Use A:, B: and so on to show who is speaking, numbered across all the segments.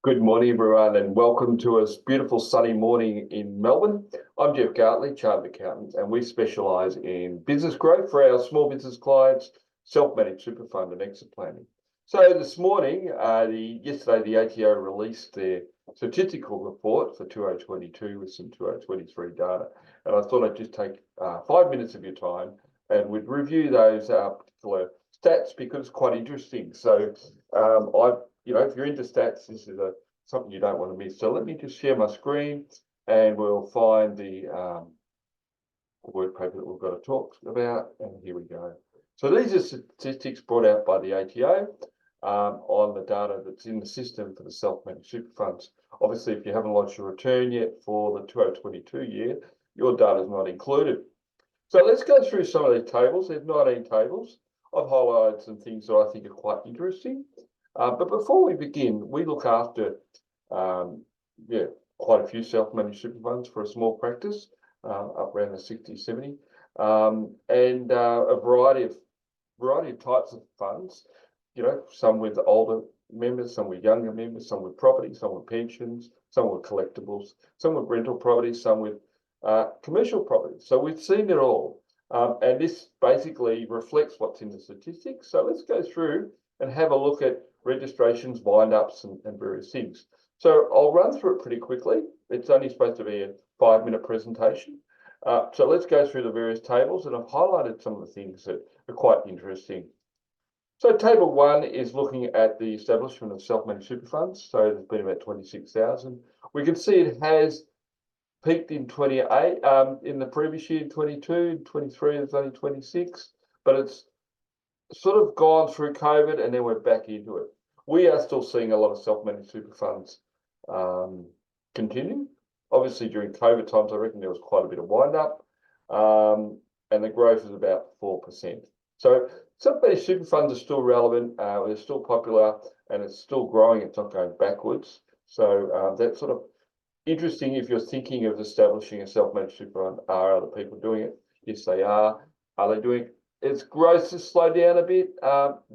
A: Good morning, everyone, and welcome to a beautiful sunny morning in Melbourne. I'm Jeff Gartley, Chartered Accountant, and we specialise in business growth for our small business clients, self-managed super fund and exit planning. So this morning, yesterday, the ATO released their statistical report for 2022 with some 2023 data. And I thought I'd just take 5 minutes of your time and we'd review those particular stats because it's quite interesting. So if you're into stats, this is something you don't want to miss. So let me just share my screen and we'll find the work paper that we've got to talk about. And here we go. So these are statistics brought out by the ATO on the data that's in the system for the self-managed super funds. Obviously, if you haven't lodged your return yet for the 2022 year, your data is not included. So let's go through some of these tables. There's 19 tables. I've highlighted some things that I think are quite interesting. But before we begin, we look after quite a few self-managed super funds for a small practice, up around the 60, 70, and a variety of types of funds. Some with older members, some with younger members, some with property, some with pensions, some with collectibles, some with rental properties, some with commercial properties. So we've seen it all, and this basically reflects what's in the statistics. So let's go through and have a look at registrations, wind-ups, and various things. So I'll run through it pretty quickly. It's only supposed to be a 5-minute presentation. So let's go through the various tables, and I've highlighted some of the things that are quite interesting. So table 1 is looking at the establishment of self-managed super funds. So there's been about 26,000. We can see it has peaked in 28, in the previous year, 22, 23, there's only 26, but it's sort of gone through COVID and then we're back into it. We are still seeing a lot of self-managed super funds continue. Obviously, during COVID times, I reckon there was quite a bit of wind-up, and the growth is about 4%. So self-managed super funds are still relevant, they're still popular, and it's still growing. It's not going backwards. So that's sort of interesting if you're thinking of establishing a self-managed super fund. Are other people doing it? Yes, they are. Are they doing it? Its growth has slowed down a bit,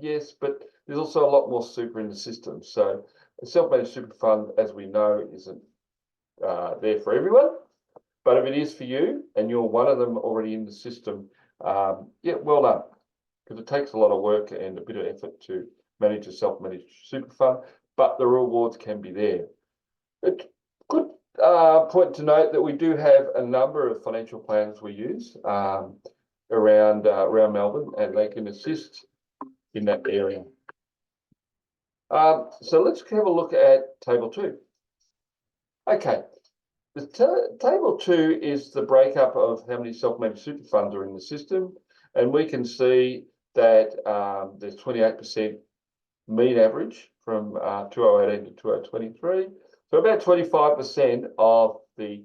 A: yes, but there's also a lot more super in the system. So a self-managed super fund, as we know, isn't there for everyone. But if it is for you and you're one of them already in the system, well done. Because it takes a lot of work and a bit of effort to manage a self-managed super fund, but the rewards can be there. It's good point to note that we do have a number of financial plans we use around Melbourne, and they can assist in that area. So let's have a look at table 2. Okay, the table 2 is the breakup of how many self-managed super funds are in the system, and we can see that there's 28% mean average from 2018 to 2023. So about 25% of the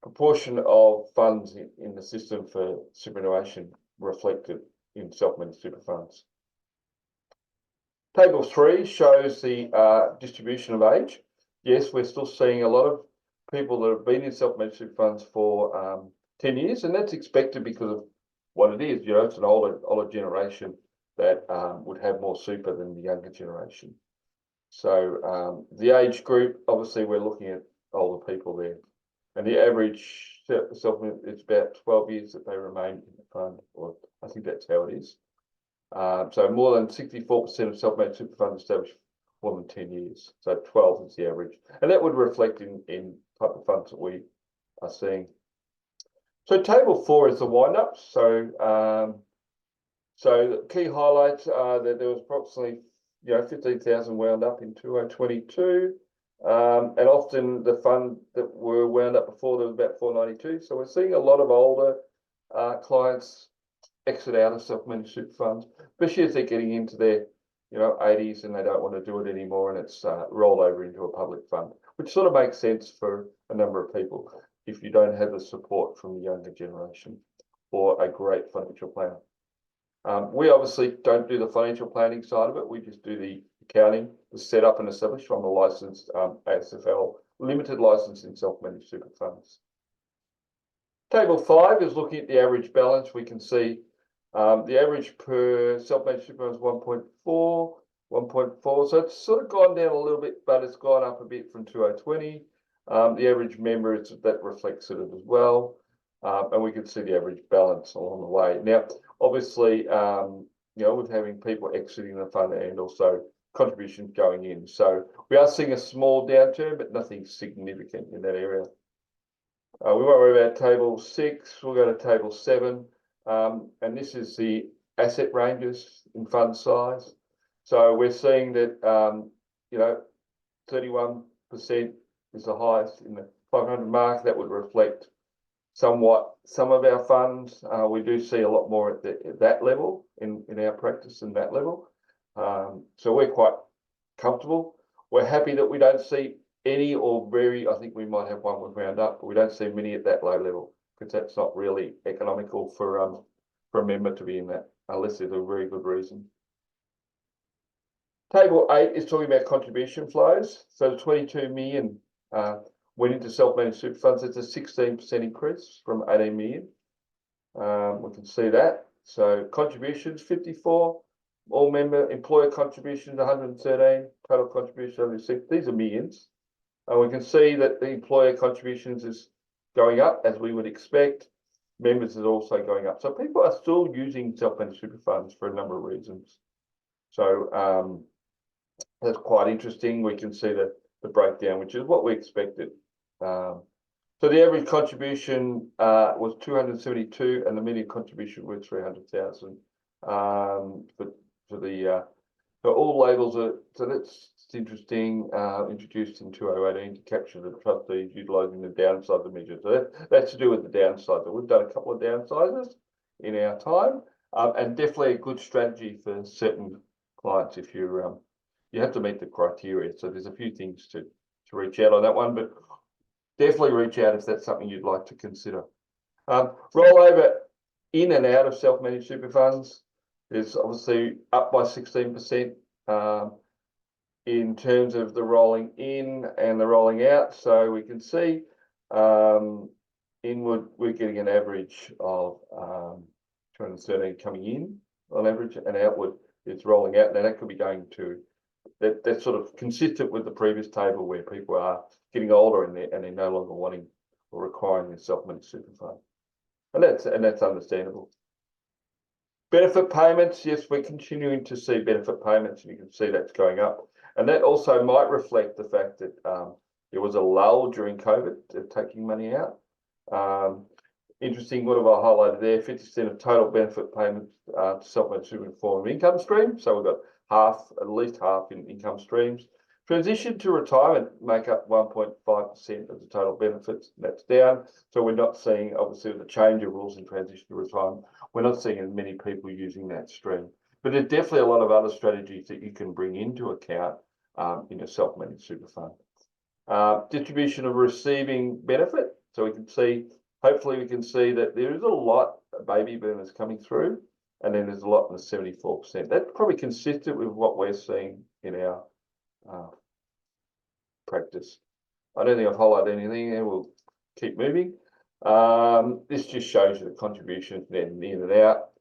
A: proportion of funds in the system for superannuation reflected in self-managed super funds. Table 3 shows the distribution of age. Yes, we're still seeing a lot of people that have been in self-managed super funds for 10 years, and that's expected because of what it is. It's an older generation that would have more super than the younger generation. So the age group, obviously, we're looking at older people there. And the average it's about 12 years that they remain in the fund, or I think that's how it is. So more than 64% of self-managed super funds established more than 10 years. So 12 is the average. And that would reflect in type of funds that we are seeing. So table 4 is the wind-ups. So the key highlights are that there was approximately 15,000 wound up in 2022. And often the fund that were wound up before, there was about 492. So we're seeing a lot of older clients exit out of self-managed super funds, especially as they're getting into their 80s and they don't want to do it anymore, and it's rolled over into a public fund, which sort of makes sense for a number of people if you don't have the support from the younger generation or a great financial planner. We obviously don't do the financial planning side of it. We just do the accounting, the setup and establish from the licensed ASFL limited license in self-managed super funds. Table 5 is looking at the average balance. We can see the average per self-managed super fund is 1.4, 1.6, 1.4. So it's sort of gone down a little bit, but it's gone up a bit from 2020. The average member is that reflects it as well. And we can see the average balance along the way. Now, obviously, with having people exiting the fund and also contributions going in. So we are seeing a small downturn, but nothing significant in that area. We won't worry about table 6. We'll go to table 7. And this is the asset ranges in fund size. So we're seeing that, 31% is the highest in the 500 mark. That would reflect somewhat some of our funds. We do see a lot more at that level in our practice in that level. So we're quite comfortable. We're happy that we don't see any or very, I think we might have one with round up, but we don't see many at that low level because that's not really economical for a member to be in that unless there's a very good reason. Table 8 is talking about contribution flows. So the 22 million went into self-managed super funds. It's a 16% increase from 18 million. We can see that. So contributions 54, all member employer contributions 113, total contributions 76. These are millions. And we can see that the employer contributions is going up as we would expect. Members is also going up. So people are still using self-managed super funds for a number of reasons. So that's quite interesting. We can see the breakdown, which is what we expected. So the average contribution was 272, and the median contribution was 300,000. For all labels are, so that's interesting. Introduced in 2018 to capture the trustees utilising the downside of the measure. So that's to do with the downside. So we've done a couple of downsizes in our time, and definitely a good strategy for certain clients if you're you have to meet the criteria. So there's a few things to reach out on that one, but definitely reach out if that's something you'd like to consider. Rollover in and out of self-managed super funds is obviously up by 16% in terms of the rolling in and the rolling out. So we can see inward, we're getting an average of 213 coming in on average, and outward it's rolling out. Now that could be going to that's sort of consistent with the previous table where people are getting older and they're no longer wanting or requiring their self-managed super fund, and that's understandable. Benefit payments, yes, we're continuing to see benefit payments, and you can see that's going up, and that also might reflect the fact that there was a lull during COVID of taking money out. Interesting, what have I highlighted there? 50% of total benefit payments to self-managed super form of income stream. So we've got at least half in income streams. Transition to retirement make up 1.5% of the total benefits. That's down. So we're not seeing, obviously, with the change of rules in transition to retirement, we're not seeing as many people using that stream. But there's definitely a lot of other strategies that you can bring into account in a self-managed super fund. Distribution of receiving benefit. So we can see, hopefully we can see that there is a lot of baby boomers coming through, and then there's a lot in the 74%. That's probably consistent with what we're seeing in our practice. I don't think I've highlighted anything there. We'll keep moving. This just shows you the contributions in and out.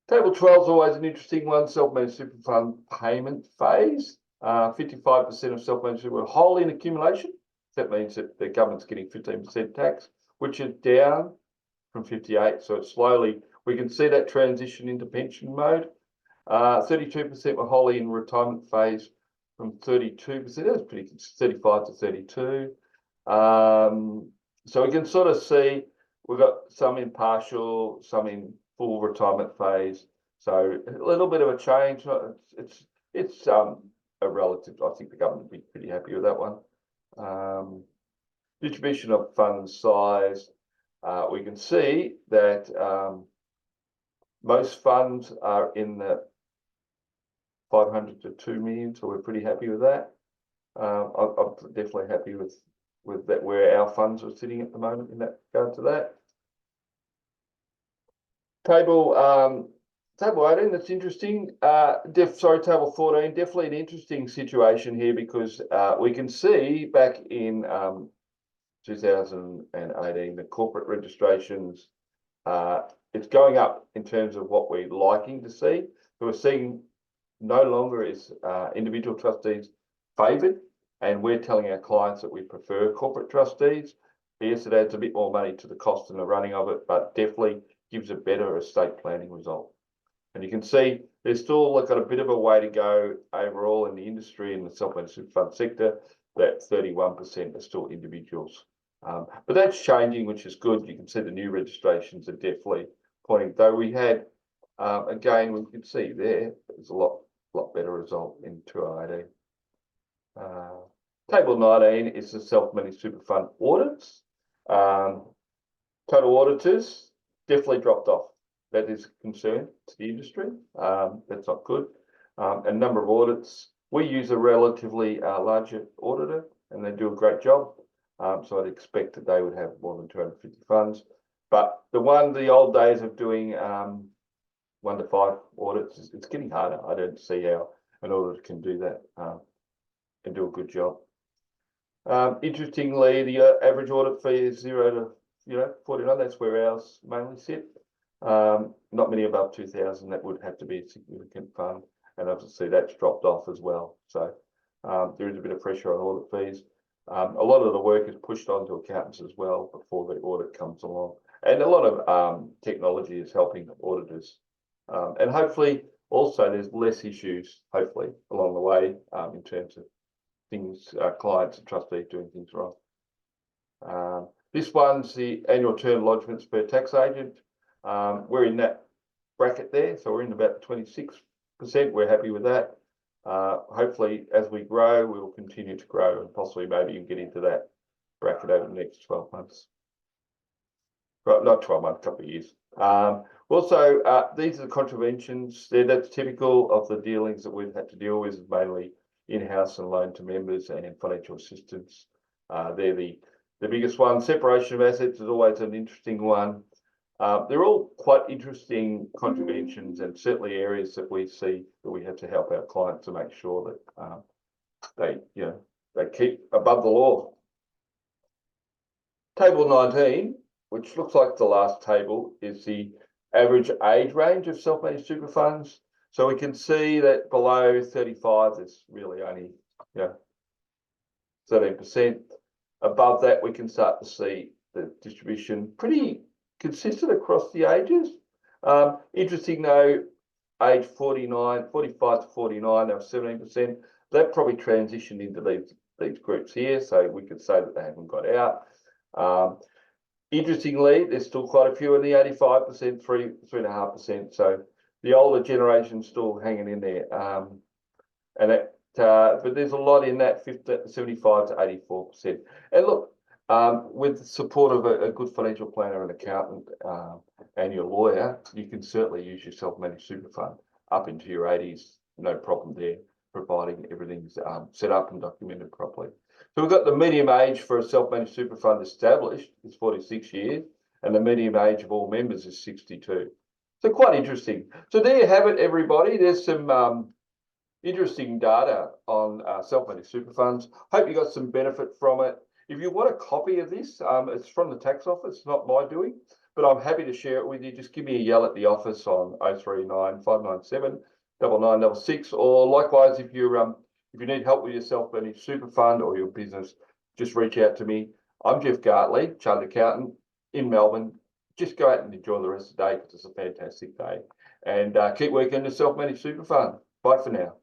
A: Table 12 is always an interesting one. Self-managed super fund payment phase. 55% of self-managed super were wholly in accumulation. That means that the government's getting 15% tax, which is down from 58. So it's slowly, we can see that transition into pension mode. 32% were wholly in retirement phase from 32%. That was pretty good, 35 to 32. So we can sort of see we've got some in partial, some in full retirement phase. So a little bit of a change. It's a relative. I think the government would be pretty happy with that one. Distribution of fund size. We can see that most funds are in the 500 to 2 million, so we're pretty happy with that. I'm definitely happy with that where our funds are sitting at the moment in that regard to that. Table 18, that's interesting. Table 14, definitely an interesting situation here because we can see back in 2018, the corporate registrations, it's going up in terms of what we're liking to see. So we're seeing no longer is individual trustees favoured, and we're telling our clients that we prefer corporate trustees. Yes, it adds a bit more money to the cost and the running of it, but definitely gives a better estate planning result. And you can see there's still got a bit of a way to go overall in the industry in the self-managed super fund sector. That 31% are still individuals. But that's changing, which is good. You can see the new registrations are definitely pointing, though we had, again, we can see there's a lot better result in 2018. Table 19 is the self-managed super fund audits. Total auditors definitely dropped off. That is a concern to the industry. That's not good. And number of audits, we use a relatively larger auditor, and they do a great job. So I'd expect that they would have more than 250 funds. But the old days of doing 1 to 5 audits, it's getting harder. I don't see how an auditor can do that and do a good job. Interestingly, the average audit fee is 0 to 49. That's where ours mainly sit. Not many above 2,000. That would have to be a significant fund, and obviously that's dropped off as well. So there is a bit of pressure on audit fees. A lot of the work is pushed onto accountants as well before the audit comes along, and a lot of technology is helping auditors, and hopefully also there's less issues hopefully along the way in terms of things, clients and trustees doing things wrong. This one's the annual return lodgements per tax agent. We're in that bracket there, so we're in about 26%. We're happy with that. Hopefully, as we grow, we will continue to grow and possibly maybe even get into that bracket over the next 12 months. Right, not 12 months, couple of years. Also, these are the contraventions. That's typical of the dealings that we've had to deal with, mainly in-house and loan to members and financial assistance. They're the biggest one. Separation of assets is always an interesting one. They're all quite interesting contraventions, and certainly areas that we see that we have to help our clients to make sure that they keep above the law. Table 19, which looks like the last table, is the average age range of self-managed super funds. So we can see that below 35, there's really only 13%. Above that, we can start to see the distribution pretty consistent across the ages. Interesting though, age 45 to 49, they were 17%. That probably transitioned into these groups here, so we could say that they haven't got out. Interestingly, there's still quite a few in the 85%, 3.5%. So the older generation's still hanging in there, but there's a lot in that 75 to 84%. And look, with the support of a good financial planner and accountant and your lawyer, you can certainly use your self-managed super fund up into your 80s, no problem there, providing everything's set up and documented properly. So we've got the medium age for a self-managed super fund established is 46 years, and the medium age of all members is 62. So quite interesting. So there you have it, everybody. There's some interesting data on self-managed super funds. Hope you got some benefit from it. If you want a copy of this, it's from the tax office, not my doing, but I'm happy to share it with you. Just give me a yell at the office on 039 597 9966, or likewise, if you need help with your self-managed super fund or your business, just reach out to me. I'm Jeff Gartley, Chartered Accountant in Melbourne. Just go out and enjoy the rest of the day because it's a fantastic day, and keep working the self-managed super fund. Bye for now.